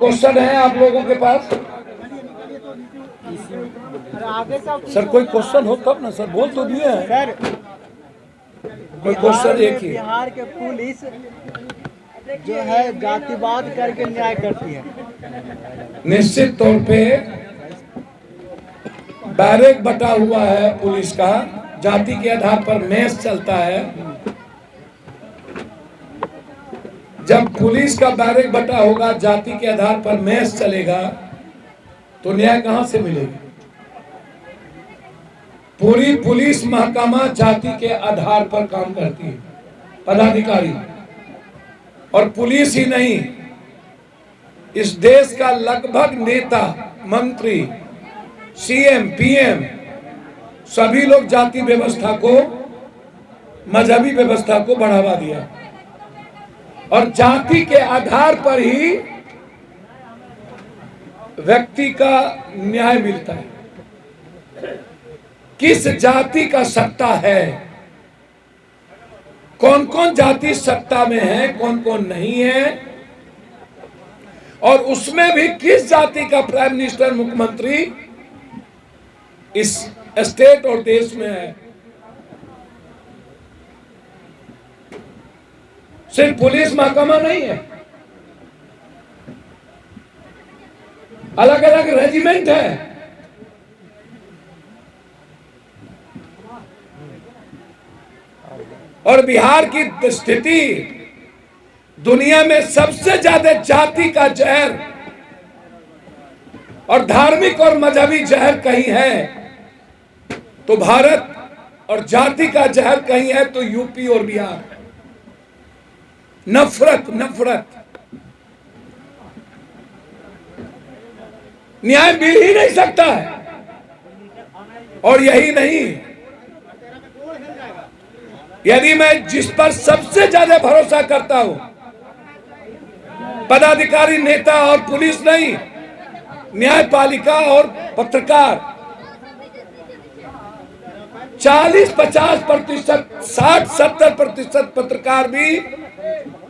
Question है आप लोगों के पास? सर कोई क्वेश्चन हो तब ना सर, बोल तो दिए हैं सर। कोई क्वेश्चन एक ही। बिहार के पुलिस जो है जातिवाद करके न्याय करती है। निश्चित तौर पे बैरेक बटा हुआ है पुलिस का, जाति के आधार पर मैच चलता है। जब पुलिस का बैरेक बटा होगा, जाति के आधार पर मैच चलेगा, तो न्याय कहां से मिलेगा? पूरी पुलिस महकमा जाति के आधार पर काम करती है, पदाधिकारी। और पुलिस ही नहीं, इस देश का लगभग नेता, मंत्री, सीएम, पीएम, सभी लोग जाति व्यवस्था को, मजहबी व्यवस्था को बढ़ावा दिया। और जाति के आधार पर ही व्यक्ति का न्याय मिलता है। किस जाति का सत्ता है, कौन कौन जाति सत्ता में है, कौन कौन नहीं है, और उसमें भी किस जाति का प्राइम मिनिस्टर, मुख्यमंत्री इस स्टेट और देश में है। सिर्फ पुलिस महकमा नहीं है, अलग अलग रेजिमेंट है। और बिहार की स्थिति दुनिया में सबसे ज्यादा जाति का जहर और धार्मिक और मजहबी जहर कहीं है तो भारत, और जाति का जहर कहीं है तो यूपी और बिहार। नफरत, नफरत, न्याय मिल ही नहीं सकता है। और यही नहीं, यदि मैं जिस पर सबसे ज्यादा भरोसा करता हूं, पदाधिकारी, नेता और पुलिस नहीं, न्यायपालिका और पत्रकार, 40-50%, 60-70% पत्रकार भी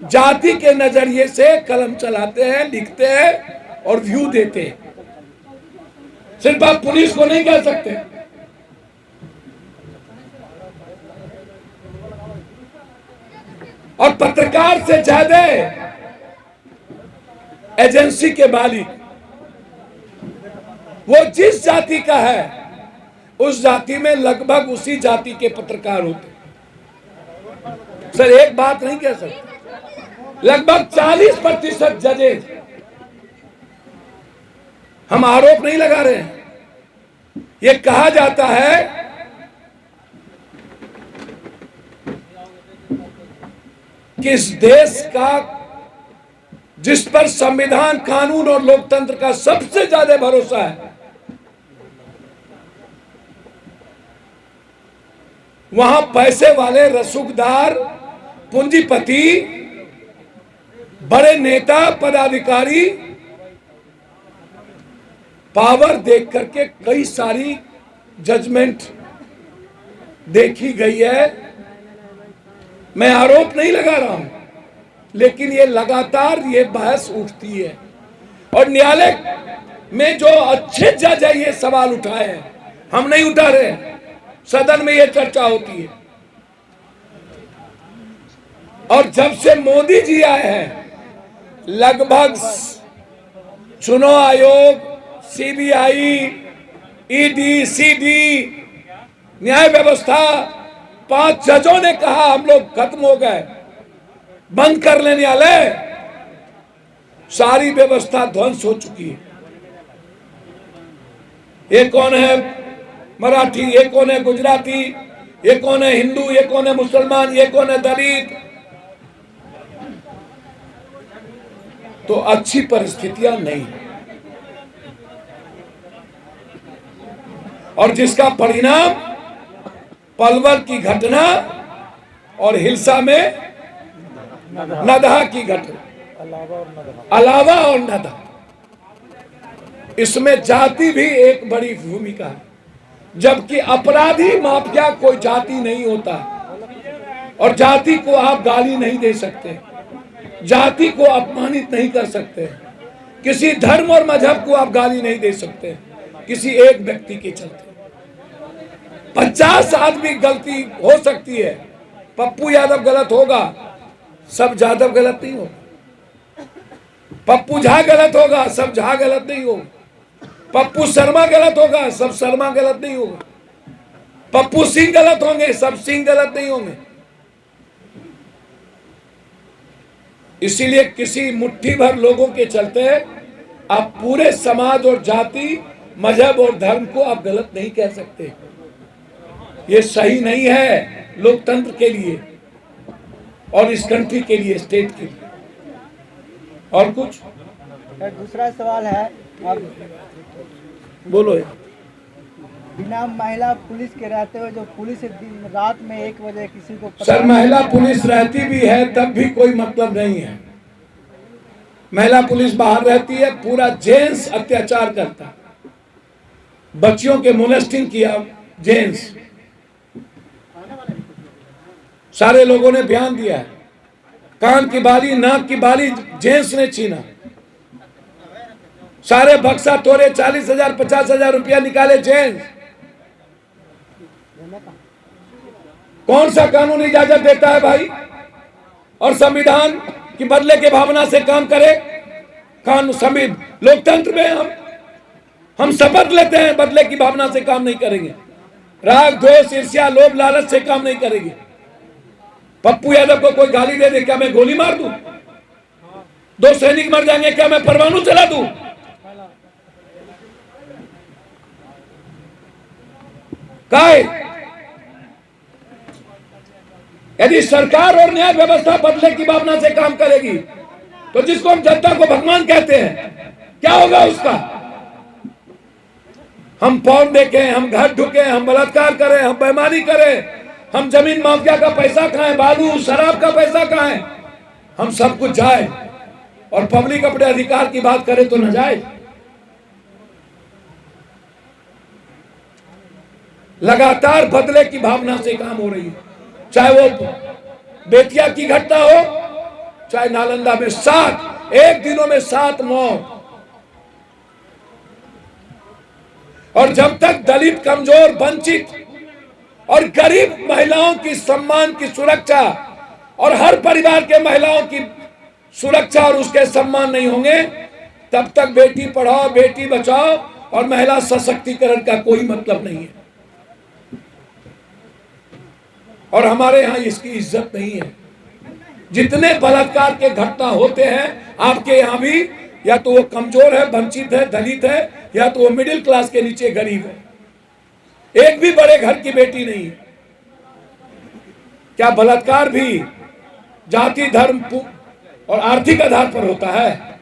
जाति के नजरिए से कलम चलाते हैं, लिखते हैं और व्यू देते हैं। सिर्फ आप पुलिस को नहीं कह सकते। और पत्रकार से ज्यादा एजेंसी के मालिक, वो जिस जाति का है उस जाति में लगभग उसी जाति के पत्रकार होते। सर एक बात नहीं कह सकते, लगभग 40% जजेज। हम आरोप नहीं लगा रहे हैं, ये कहा जाता है कि इस देश का, जिस पर संविधान, कानून और लोकतंत्र का सबसे ज्यादा भरोसा है, वहां पैसे वाले, रसूखदार, पूंजीपति, बड़े नेता, पदाधिकारी पावर देख करके कई सारी जजमेंट देखी गई है। मैं आरोप नहीं लगा रहा हूं, लेकिन ये लगातार ये बहस उठती है। और न्यायालय में जो अच्छे जज है ये सवाल उठाए हैं, हम नहीं उठा रहे हैं, सदन में ये चर्चा होती है। और जब से मोदी जी आए हैं, लगभग चुनाव आयोग, सीबीआई, ईडी, सीडी, न्याय व्यवस्था, 5 जजों ने कहा हम लोग खत्म हो गए, बंद कर ले न्यायालय, सारी व्यवस्था ध्वंस हो चुकी है। ये कौन है मराठी, ये कौन है गुजराती, ये कौन है हिंदू, ये कौन है मुसलमान, ये कौन है दलित। तो अच्छी परिस्थितियां नहीं, और जिसका परिणाम पलवल की घटना और हिलसा में नदहा की घटना, अलावा और नदहा, इसमें जाति भी एक बड़ी भूमिका है। जबकि अपराधी, माफिया कोई जाति नहीं होता, और जाति को आप गाली नहीं दे सकते, जाति को अपमानित नहीं कर सकते। किसी धर्म और मजहब को आप गाली नहीं दे सकते, किसी एक व्यक्ति के चलते। 50 आदमी गलती हो सकती है, पप्पू यादव गलत होगा, सब यादव गलत नहीं होगा। पप्पू झा गलत होगा, सब झा गलत नहीं होगा। पप्पू शर्मा गलत होगा, सब शर्मा गलत नहीं होगा। पप्पू सिंह गलत होंगे, सब सिंह गलत नहीं होंगे। इसीलिए किसी मुट्ठी भर लोगों के चलते आप पूरे समाज और जाति, मजहब और धर्म को आप गलत नहीं कह सकते। ये सही नहीं है लोकतंत्र के लिए और इस कंट्री के लिए, स्टेट के लिए। और कुछ दूसरा सवाल है, अब बोलो। बिना महिला पुलिस के रहते हुए जो पुलिस दिन रात में 1 बजे किसी को सर, महिला पुलिस रहती भी है तब भी कोई मतलब नहीं है। महिला पुलिस बाहर रहती है, पूरा जेंट्स अत्याचार करता, बच्चियों के मोलेस्टिंग किया जेंट्स, सारे लोगों ने बयान दिया है। कान की बाली, नाक की बाली जेंट्स ने छीना, सारे बक्सा तोड़े, 40,000 50,000 रुपया निकाले जेंट्स। कौन सा कानून इजाजत देता है भाई? और संविधान की बदले के भावना से काम करे कानून। लोकतंत्र में हम शपथ लेते हैं बदले की भावना से काम नहीं करेंगे, राग द्वेष ईर्ष्या लोभ लालच से काम नहीं करेंगे। पप्पू यादव को कोई गाली दे दे, क्या मैं गोली मार दूं? 2 सैनिक मर जाएंगे, क्या मैं परमाणु चला दूं? काय यदि सरकार और न्याय व्यवस्था बदले की भावना से काम करेगी तो जिसको हम जनता को भगवान कहते हैं, क्या होगा उसका? हम पौन देखें, हम घर ढुके, हम बलात्कार करें, हम बेईमानी करें, हम जमीन माफिया का पैसा खाएं, बालू शराब का पैसा खाएं, हम सब कुछ जाए और पब्लिक अपने अधिकार की बात करे तो न जाए। लगातार बदले की भावना से काम हो रही है, चाहे वो बेतिया की घटना हो, चाहे नालंदा में 1 दिनों में 7 मौत। और जब तक दलित, कमजोर, वंचित और गरीब महिलाओं की सम्मान की सुरक्षा और हर परिवार के महिलाओं की सुरक्षा और उसके सम्मान नहीं होंगे, तब तक बेटी पढ़ाओ, बेटी बचाओ और महिला सशक्तिकरण का कोई मतलब नहीं है। और हमारे यहाँ इसकी इज्जत नहीं है। जितने बलात्कार के घटना होते हैं आपके यहाँ भी, या तो वो कमजोर है, वंचित है, दलित है, या तो वो मिडिल क्लास के नीचे गरीब है, एक भी बड़े घर की बेटी नहीं है। क्या बलात्कार भी जाति, धर्म और आर्थिक आधार पर होता है?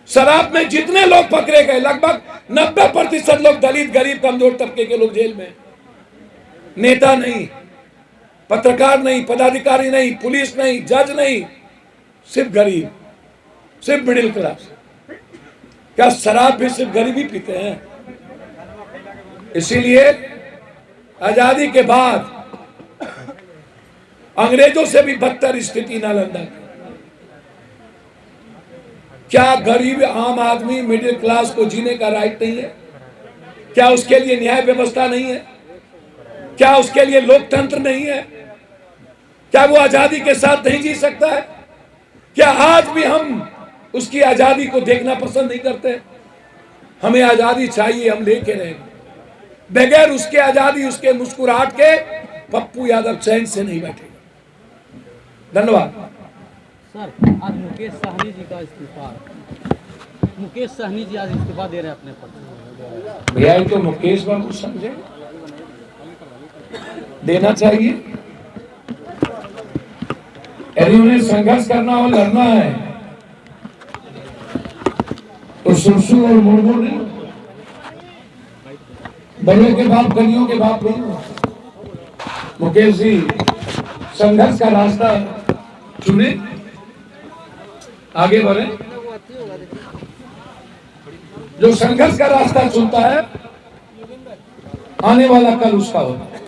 शराब में जितने लोग पकड़े गए, लगभग 90% लोग दलित, गरीब, कमजोर तबके के लोग जेल में। नेता नहीं, पत्रकार नहीं, पदाधिकारी नहीं, पुलिस नहीं, जज नहीं, सिर्फ गरीब, सिर्फ मिडिल क्लास। क्या शराब भी सिर्फ गरीब ही पीते हैं? इसीलिए आजादी के बाद अंग्रेजों से भी बदतर स्थिति नालंदा की। क्या गरीब आम आदमी, मिडिल क्लास को जीने का राइट नहीं है? क्या उसके लिए न्याय व्यवस्था नहीं है? क्या उसके लिए लोकतंत्र नहीं है? क्या वो आजादी के साथ नहीं जी सकता है? क्या आज भी हम उसकी आजादी को देखना पसंद नहीं करते? हमें आजादी चाहिए, हम लेके रहेंगे। बगैर उसके आजादी, उसके मुस्कुराहट के पप्पू यादव चैन से नहीं बैठेगा। धन्यवाद। सर, आज मुकेश सहनी जी का इस्तीफा, मुकेश सहनी जी आज इस्तीफा दे रहे हैं अपने पद से। भैया ये तो मुकेश बाबू समझे, देना चाहिए। यदि उन्हें संघर्ष करना और लड़ना है तो सुरसु और मुर्मू नहीं, बड़ों के बाप गलियों के बाप नहीं। मुकेश जी संघर्ष का रास्ता चुने, आगे बढ़े। जो संघर्ष का रास्ता चुनता है, आने वाला कल उसका होता है।